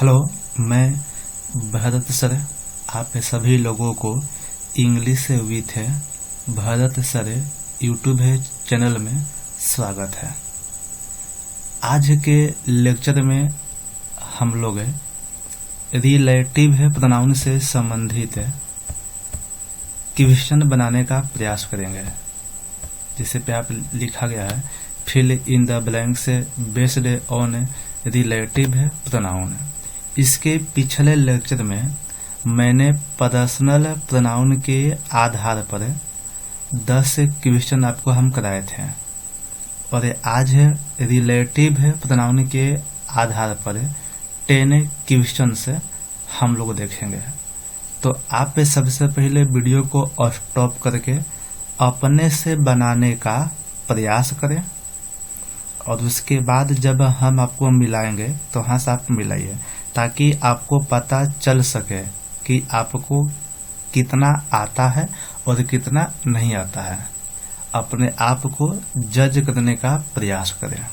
Hello, मैं Bharat sir आप सभी लोगों को English with Bharat sir YouTube channel में स्वागत है। आज के लेक्चर में हम लोग रिलेटिव प्रोनाउन से संबंधित क्वेश्चन बनाने का प्रयास करेंगे। जिसे पे आप लिखा गया है fill in the blanks based on relative pronoun. इसके पिछले लेक्चर में मैंने पर्सनल प्रोनाउन के आधार पर 10 क्वेश्चन आपको हम कराए थे और आज रिलेटिव प्रोनाउन के आधार पर 10 क्वेश्चन से हम लोग देखेंगे। तो आप सबसे पहले वीडियो को स्टॉप करके अपने से बनाने का प्रयास करें और उसके बाद जब हम आपको मिलाएंगे तो हाँ से आप मिलाइए, ताकि आपको पता चल सके कि आपको कितना आता है और कितना नहीं आता है। अपने आप को जज करने का प्रयास करें।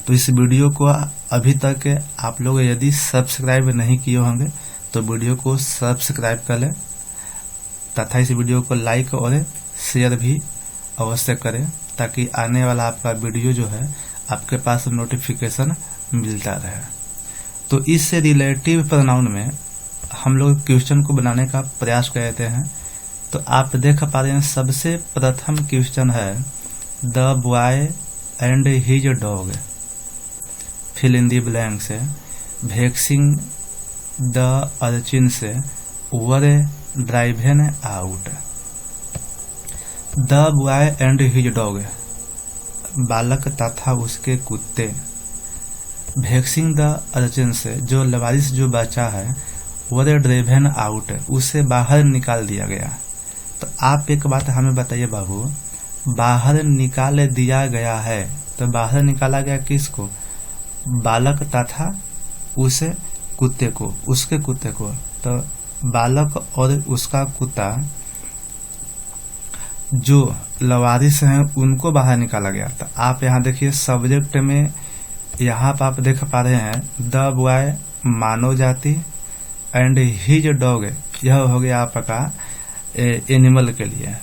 तो इस वीडियो को अभी तक आप लोग यदि सब्सक्राइब नहीं किए होंगे तो वीडियो को सब्सक्राइब कर लें तथा इस वीडियो को लाइक और शेयर भी अवश्य करें, ताकि आने वाला आपका वीडियो जो है आपके पास नोटिफिकेशन मिलता रहे। तो इस रिलेटिव प्रोनाउन में हम लोग क्वेश्चन को बनाने का प्रयास करते हैं। तो आप देख पा रहे हैं सबसे प्रथम क्वेश्चन है the boy and his dog fill in the blanks vexing the urchins were driven out. The boy and his dog बालक तथा उसके कुत्ते वैक्सिंग द अर्चिन्स जो लवारिस जो बच्चा है वर ड्राइवन आउट उसे बाहर निकाल दिया गया। तो आप एक बात हमें बताइए बाबू, बाहर निकाल दिया गया है तो बाहर निकाला गया किसको? बालक तथा उसे कुत्ते को, उसके कुत्ते को। तो बालक और उसका कुत्ता जो लवारिस हैं उनको बाहर निकाला गया। तो आप यहाँ देखिए सब्जेक्ट में यहाँ पर आप देख पा रहे हैं द बॉय मानव जाति एंड हिज डॉग, यह हो गया आपका एनिमल के लिए।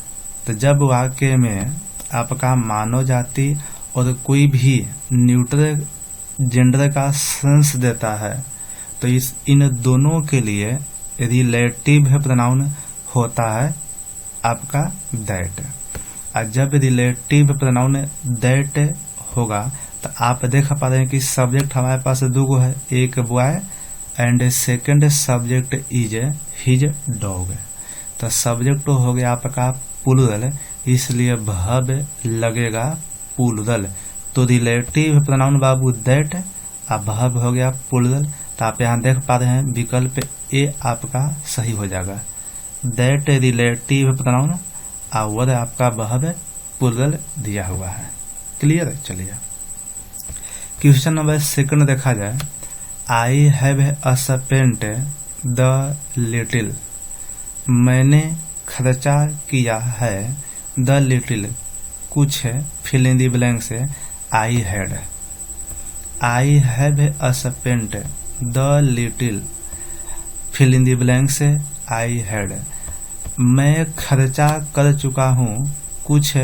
तो जब वाक्य में आपका मानव जाति और कोई भी न्यूट्रल जेंडर का सेंस देता है तो इन दोनों के लिए रिलेटिव प्रोनाउन होता है आपका दैट। और जब रिलेटिव प्रोनाउन दैट होगा तो आप देख पा रहे हैं कि सब्जेक्ट हमारे पास दो है, एक boy and second subject is his dog. तो सब्जेक्ट हो गया आपका प्लूरल, इसलिए वर्ब लगेगा प्लूरल। तो रिलेटिव प्रोनाउन बाबू दैट और वर्ब हो गया प्लूरल। तो आप यहाँ देख पा रहे हैं विकल्प ए आपका सही हो जाएगा। दैट रिलेटिव प्रोनाउन और वर्ब आपका वर्ब प्लूरल दिया हुआ है। क्लियर है? चलिए क्वेश्चन नंबर सेकंड देखा जाए। I have spent the little, मैंने खर्चा किया है द लिटिल कुछ फिल इन द ब्लैंक से I had. I have spent the little fill in the blank से आई हैड। मैं खर्चा कर चुका हूँ कुछ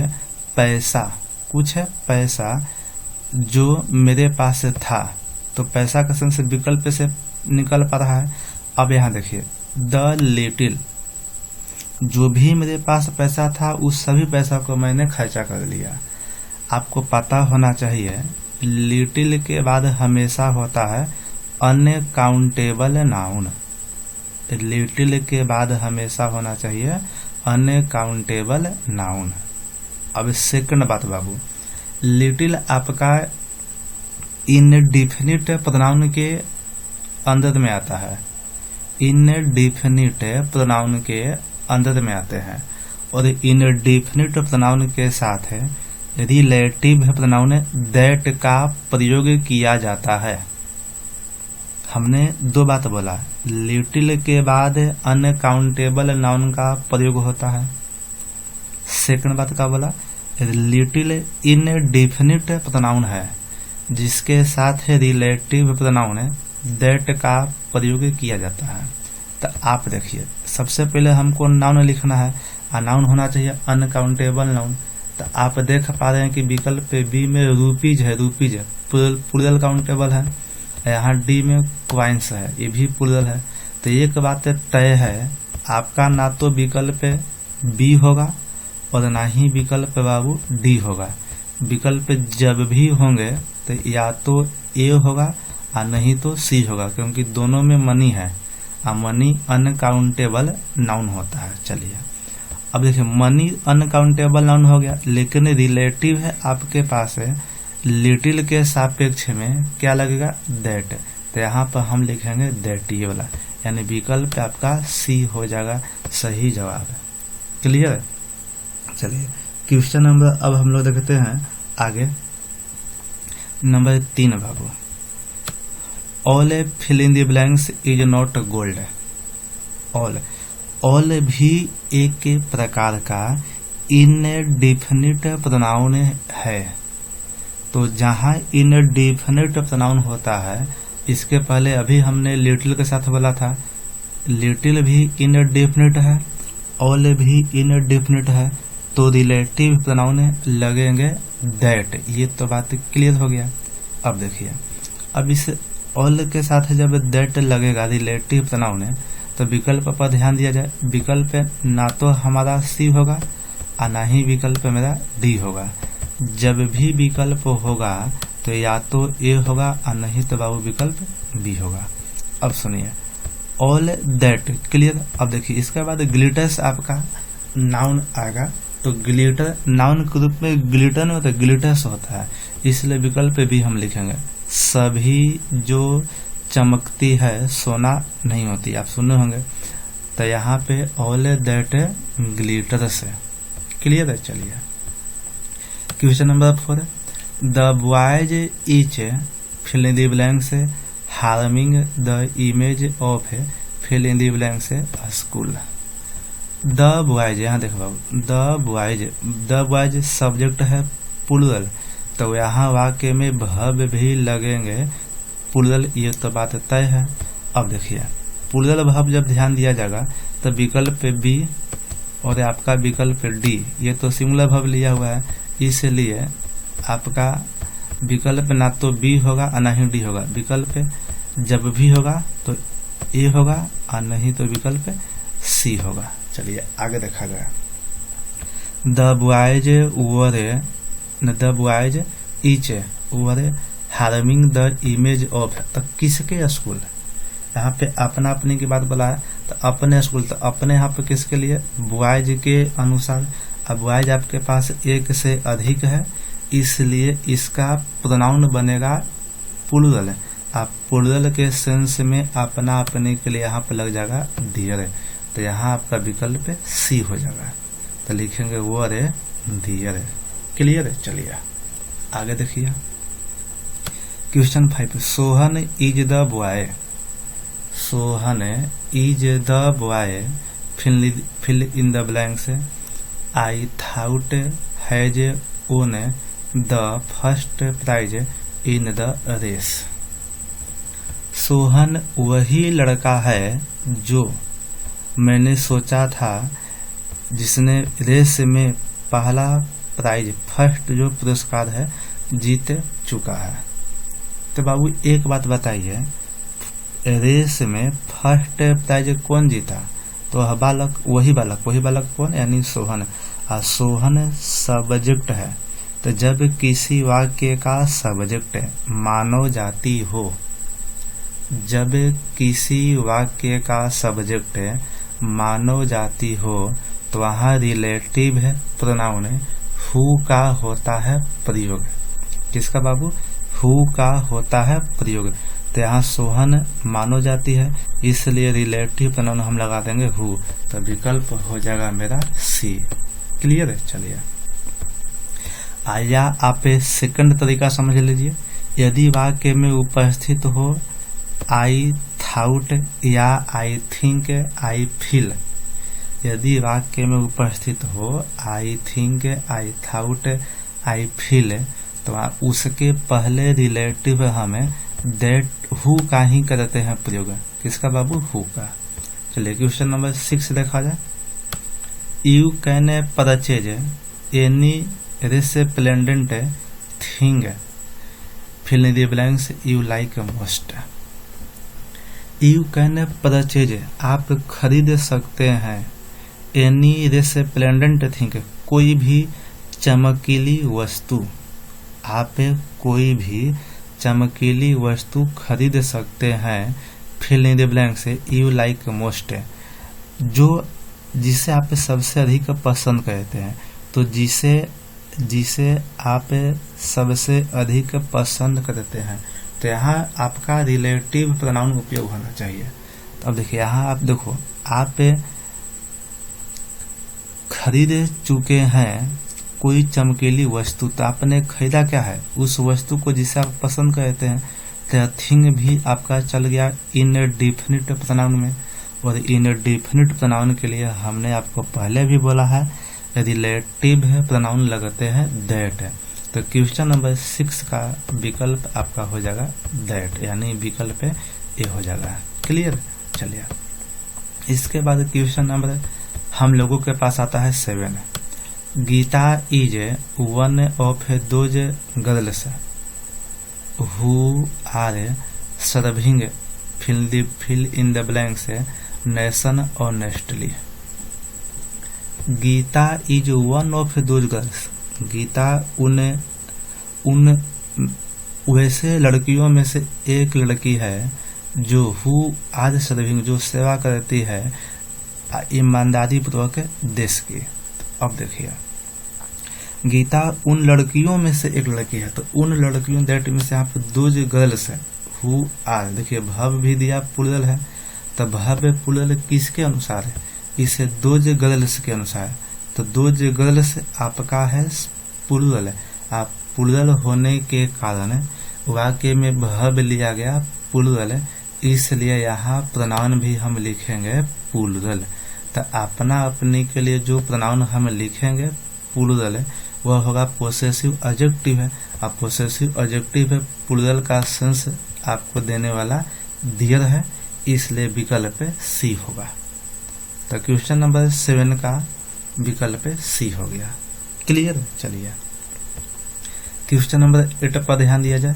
पैसा जो मेरे पास था। तो पैसा का सेंस विकल्प से निकल पा रहा है। अब यहाँ देखिए द लिटिल, जो भी मेरे पास पैसा था उस सभी पैसा को मैंने खर्चा कर लिया। आपको पता होना चाहिए लिटिल के बाद हमेशा होता है अनकाउंटेबल नाउन। लिटिल के बाद हमेशा होना चाहिए अनकाउंटेबल नाउन। अब सेकंड बात बाबू, लिटिल आपका इनडिफिनिट प्रोनाउन के अंदर में आता है। इनडिफिनिट प्रोनाउन के अंदर में आते हैं और इनडिफिनिट प्रोनाउन के साथ रिलेटिव प्रोनाउन दैट का प्रयोग किया जाता है। हमने दो बात बोला, लिटिल के बाद अनकाउंटेबल नाउन का प्रयोग होता है। सेकंड बात का बोला लिटिल इनडिफिनिट प्रोनाउन है जिसके साथ रिलेटिव प्रोनाउन दैट का प्रयोग किया जाता है। तो आप देखिए सबसे पहले हमको नाउन लिखना है, नाउन होना चाहिए अनकाउंटेबल नाउन। तो आप देख पा रहे हैं कि विकल्प बी में रूपीज है, रूपीज प्लूरल काउंटेबल है, यहाँ डी में क्वाइंस है, ये भी प्लूरल है। तो एक बात तय है, आपका ना तो विकल्प बी होगा और ना ही विकल्प बाबू डी होगा। विकल्प जब भी होंगे तो या तो ए होगा और नहीं तो सी होगा, क्योंकि दोनों में मनी है और मनी अनकाउंटेबल नाउन होता है। चलिए अब देखिए मनी अनकाउंटेबल नाउन हो गया, लेकिन रिलेटिव है आपके पास है, लिटिल के सापेक्ष में क्या लगेगा, दैट। तो यहाँ पर हम लिखेंगे दैट, ये वाला, यानी विकल्प आपका सी हो जाएगा सही जवाब। क्लियर है। चलिए क्वेश्चन नंबर अब हम लोग देखते हैं आगे, नंबर 3 बाबू, all a fill in the blanks is not gold. All भी एक प्रकार का इनडेफिनिट प्रोनाउन है। तो जहां इनडेफिनिट प्रोनाउन होता है, इसके पहले अभी हमने लिटिल के साथ बोला था, लिटिल भी इनडेफिनिट है, ऑल भी इनडेफिनिट है, तो रिलेटिव प्रोनाउन लगेंगे दैट। ये तो बात क्लियर हो गया। अब देखिए अब इस ऑल के साथ जब दैट लगेगा रिलेटिव प्रोनाउन है, तो विकल्प पर ध्यान दिया जाए। विकल्प ना तो हमारा सी होगा और ना ही विकल्प मेरा डी होगा। जब भी विकल्प होगा तो या तो ए होगा और नहीं तो बाबू विकल्प बी होगा। अब सुनिए ऑल दैट, क्लियर। अब देखिए इसके बाद ग्लिटर्स आपका नाउन आएगा। तो ग्लिटर नाउन के रूप में ग्लिटर नहीं होता, ग्लिटर्स होता है, इसलिए विकल्प भी हम लिखेंगे। सभी जो चमकती है सोना नहीं होती, आप सुने होंगे। तो यहाँ पे ऑल दैट ग्लिटर्स है। क्लियर है। चलिए question number 4, the boys each fill in the blanks harming the image of fill in the blanks school. The boys, यहाँ देखो बाबू, द बॉयज सब्जेक्ट है प्लूरल, तो यहाँ वाक्य में verb भी लगेंगे प्लूरल, ये तो बात तय है। अब देखिए प्लूरल verb जब ध्यान दिया जाएगा तो विकल्प बी और आपका विकल्प डी, ये तो सिंगुलर verb लिया हुआ है, इसलिए आपका विकल्प ना तो बी होगा और ना ही डी होगा। विकल्प जब भी होगा तो ए होगा और नहीं तो विकल्प सी होगा। चलिए आगे देखा गया, the boys each were harming the image of. तो किसके स्कूल, यहाँ पे अपना अपने की बात बोला है, तो अपने स्कूल, तो अपने यहाँ पे किसके लिए, बॉयज के अनुसार। अब बॉयज आपके पास एक से अधिक है, इसलिए इसका प्रोनाउन बनेगा प्लूरल। आप प्लूरल के सेंस में अपना अपने के लिए यहाँ पे लग जाएगा डियर, तो यहाँ आपका विकल्प सी हो जाएगा। तो लिखेंगे वर डियर। क्लियर है। चलिए आगे देखिए question 5, Sohan is the boy. Sohan is the boy fill in the blanks I thought has won the first prize in the race. Sohan वही लड़का है जो मैंने सोचा था जिसने रेस में पहला प्राइज, फर्स्ट जो पुरस्कार है जीत चुका है। तो बाबू एक बात बताइए, रेस में फर्स्ट प्राइज कौन जीता, तो वही बालक कौन, यानी सोहन। और सोहन सब्जेक्ट है, तो जब किसी वाक्य का सब्जेक्ट मानव जाति हो, जब किसी वाक्य का सब्जेक्ट मानव जाति हो, तो वहाँ रिलेटिव है प्रोनाउन हु का होता है प्रयोग। किसका बाबू, हु का होता है प्रयोग। तो यहाँ सोहन मानव जाति है, इसलिए रिलेटिव प्रोनाउन हम लगा देंगे हु, तो विकल्प हो जाएगा मेरा सी। क्लियर है। चलिए आया आप सेकंड तरीका समझ लीजिए। यदि वाक्य में उपस्थित हो आई थाउट या आई थिंक, आई फील, यदि वाक्य में उपस्थित हो I think, I thought, I feel, तो उसके पहले रिलेटिव हमें दैट हु का ही करते हैं प्रयोग। किसका बाबू? हु का। चलिए क्वेश्चन नंबर 6 देखा जाए। You can purchase any resplendent thing fill in the blanks you like most. You can purchase, आप खरीद सकते हैं, एनी रेस्प्लेंडेंट थिंग, कोई भी चमकीली वस्तु, आप कोई भी चमकीली वस्तु खरीद सकते हैं, फिल इन द ब्लैंक से यू लाइक मोस्ट, जिसे आप सबसे अधिक पसंद करते हैं। तो जिसे आप सबसे अधिक पसंद करते हैं, तो यहाँ आपका रिलेटिव प्रोनाउन उपयोग होना चाहिए। तो अब देखिए यहाँ आप देखो, आप खरीद चुके हैं कोई चमकीली वस्तु, तो आपने खरीदा क्या है? उस वस्तु को जिसे आप पसंद करते हैं। तो थिंग भी आपका चल गया इनडेफिनिट प्रोनाउन में, और इनडेफिनिट प्रोनाउन के लिए हमने आपको पहले भी बोला है रिलेटिव प्रोनाउन लगते हैं दैट। तो क्वेश्चन नंबर 6 का विकल्प आपका हो जाएगा दैट, यानी विकल्प ए हो जाएगा। क्लियर? चलिए इसके बाद क्वेश्चन नंबर हम लोगों के पास आता है 7। Gita is one of those girls who are serving fill in the blanks nation honestly. Gita is one of those girls, Gita उन वैसे लड़कियों में से एक लड़की है जो हु आर सर्विंग, जो सेवा करती है ईमानदारी पूर्वक देश की। अब देखिए गीता उन लड़कियों में से एक लड़की है, तो उन लड़कियों दैट में से यहाँ पे दो गर्ल्स है हु आर। देखिए भव भी दिया पुलल है, तो भव पुलल किसके अनुसार है? इसे दो गर्ल्स के अनुसार। तो दो गर्ल्स आपका है पुलल है। आप पुलल होने के कारण वाक्य में भव लिया गया पुलल, इसलिए यहाँ प्रोनाउन भी हम लिखेंगे पुलल। तो अपना अपनी के लिए जो प्रोनाउन हम लिखेंगे पुलल वह होगा पोसेसिव एडजेक्टिव है। अब पोसेसिव एडजेक्टिव है, पुलल का सेंस आपको देने वाला दियर है, इसलिए विकल्प सी होगा। तो क्वेश्चन नंबर 7 का विकल्प सी हो गया। क्लियर? चलिए क्वेश्चन नंबर 8 पर ध्यान दिया जाए।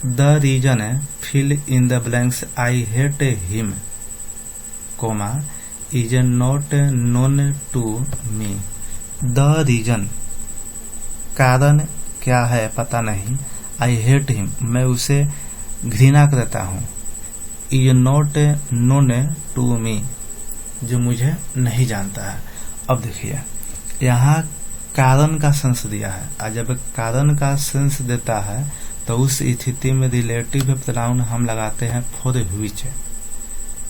The reason fill in the blanks I hate him comma is not known to me. The reason, कारण क्या है पता नहीं, आई हेट हिम, मैं उसे घृणा करता हूँ, is not known to me, जो मुझे नहीं जानता है। अब देखिए यहाँ कारण का सेंस दिया है, और जब कारण का सेंस देता है तो उस स्थिति में रिलेटिव प्रोनाउन हम लगाते हैं फॉर व्हिच।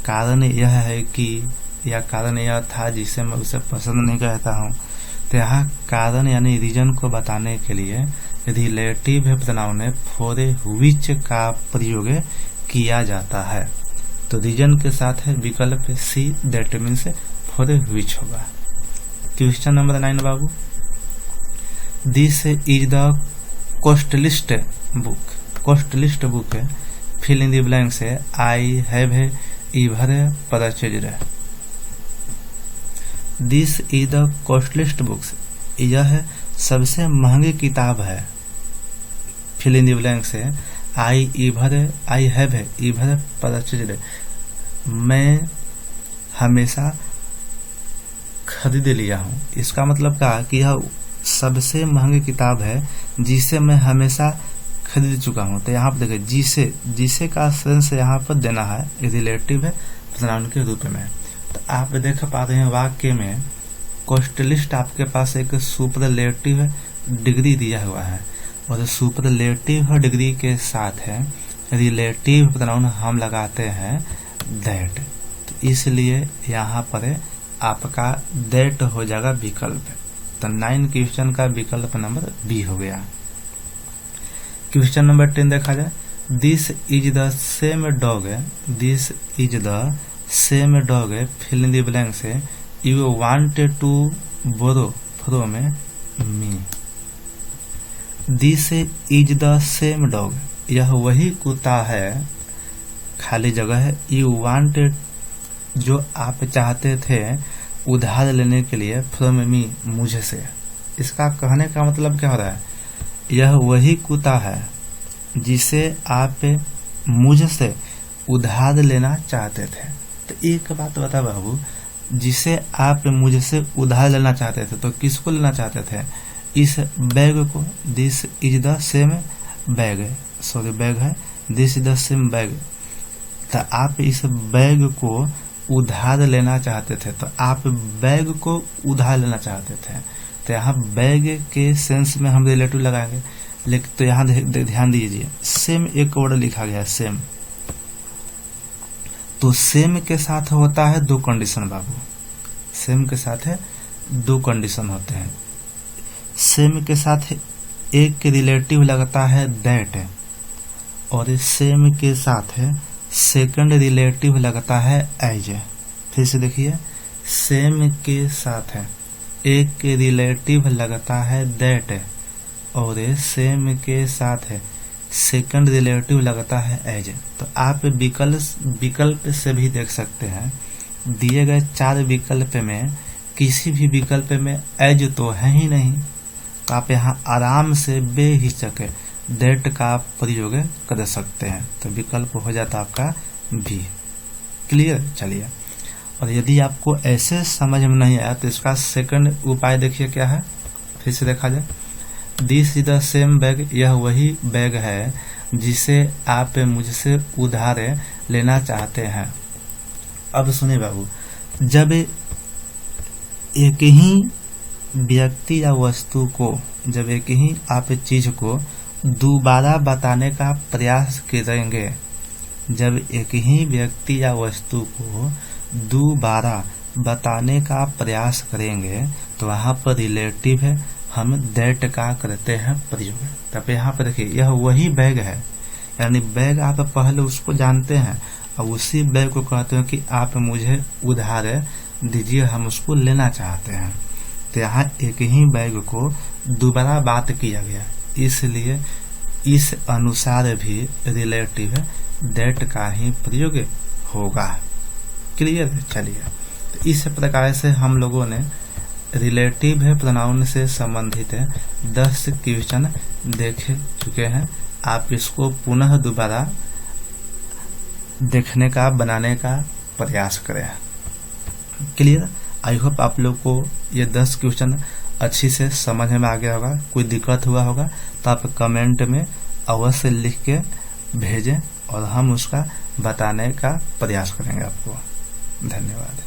कारण यह है कि, या कारण यह था जिसे मैं उसे पसंद नहीं करता हूँ। तो यहाँ कारण यानी रीजन को बताने के लिए रिलेटिव प्रोनाउन फॉर व्हिच का प्रयोग किया जाता है। तो रीजन के साथ है विकल्प C, that means for which होगा। क्वेश्चन नंबर 9 बाबू। This is the costliest book fill in the blanks I have ever purchased. This is the costliest books, यह सबसे महंगी किताब है, fill in the blanks I have ever purchased, मैं हमेशा खरीद लिया हूँ। इसका मतलब क्या कि यह सबसे महंगी किताब है जिसे मैं हमेशा खरीद चुका हूँ। तो यहाँ पर देखिए जिसे का सेंस यहाँ पर देना है रिलेटिव है प्रोनाउन के रूप में। तो आप देख पा रहे हैं वाक्य में कॉस्टलिस्ट आपके पास एक सुपरलेटिव डिग्री दिया हुआ है, और सुपरलेटिव डिग्री के साथ है रिलेटिव प्रोनाउन हम लगाते हैं दैट। तो इसलिए यहाँ पर आपका दैट हो जाएगा विकल्प। तो 9 क्वेश्चन का विकल्प नंबर बी हो गया। क्वेश्चन नंबर 10 देखा जाए। This is the same dog, this is the same dog fill in the blanks you want to borrow from me. This is the same dog, यह वही कुत्ता है, खाली जगह है, यू वांटेड, जो आप चाहते थे उधार लेने के लिए, फ्रॉम मी, मुझे से। इसका कहने का मतलब क्या हो रहा है, यह वही कुत्ता है जिसे आप मुझसे उधार लेना चाहते थे। तो एक बात बता बाबू, जिसे आप मुझसे उधार लेना चाहते थे तो किसको लेना चाहते थे, इस बैग को। This is the same bag, sorry bag है, this is the same bag. तो आप इस बैग को उधार लेना चाहते थे, तो आप बैग को उधार लेना चाहते थे। तो यहाँ बैग के सेंस में हम रिलेटिव लगाएंगे, लेकिन तो यहाँ ध्यान दीजिए, सेम एक वर्ड लिखा गया है, सेम। तो सेम के साथ होता है दो कंडीशन बाबू, सेम के साथ है दो कंडीशन होते हैं। सेम के साथ एक रिलेटिव लगता है दैट, और सेम के साथ है सेकंड रिलेटिव लगता है एज। फिर से देखिए, सेम के साथ है एक रिलेटिव लगता है दैट, और सेम के साथ है सेकंड रिलेटिव लगता है एज। तो आप विकल्प से भी देख सकते हैं, दिए गए 4 विकल्प में किसी भी विकल्प में एज तो है ही नहीं, तो आप यहाँ आराम से बेहिचक दैट का प्रयोग कर सकते हैं। तो विकल्प हो जाता आपका बी। क्लियर। चलिए, और यदि आपको ऐसे समझ में नहीं आया तो इसका सेकंड उपाय देखिए क्या है, फिर से देखा जाए। This is the same bag, यह वही बैग है जिसे आप मुझसे उधार लेना चाहते हैं। अब सुनिए बाबू, जब एक ही व्यक्ति या वस्तु को, जब एक ही आप चीज को दोबारा बताने का प्रयास करेंगे, जब एक ही व्यक्ति या वस्तु को दोबारा बताने का प्रयास करेंगे तो वहां पर रिलेटिव है, हम दैट का करते हैं प्रयोग। तब यहाँ पर देखिए, यह वही बैग है, यानी बैग आप पहले उसको जानते हैं और उसी बैग को कहते हैं कि आप मुझे उधार दीजिए, हम उसको लेना चाहते हैं। तो यहाँ एक ही बैग को दोबारा बात किया गया, इसलिए इस अनुसार भी रिलेटिव दैट का ही प्रयोग होगा। क्लियर। चलिए, तो इस प्रकार से हम लोगों ने रिलेटिव प्रोनाउन से संबंधित 10 क्वेश्चन देख चुके हैं। आप इसको पुनः दोबारा देखने का, बनाने का प्रयास करें। क्लियर। आई होप आप लोग को ये 10 क्वेश्चन अच्छी से समझ में आ गया होगा। कोई दिक्कत हुआ होगा तो आप कमेंट में अवश्य लिख के भेजें और हम उसका बताने का प्रयास करेंगे आपको। धन्यवाद।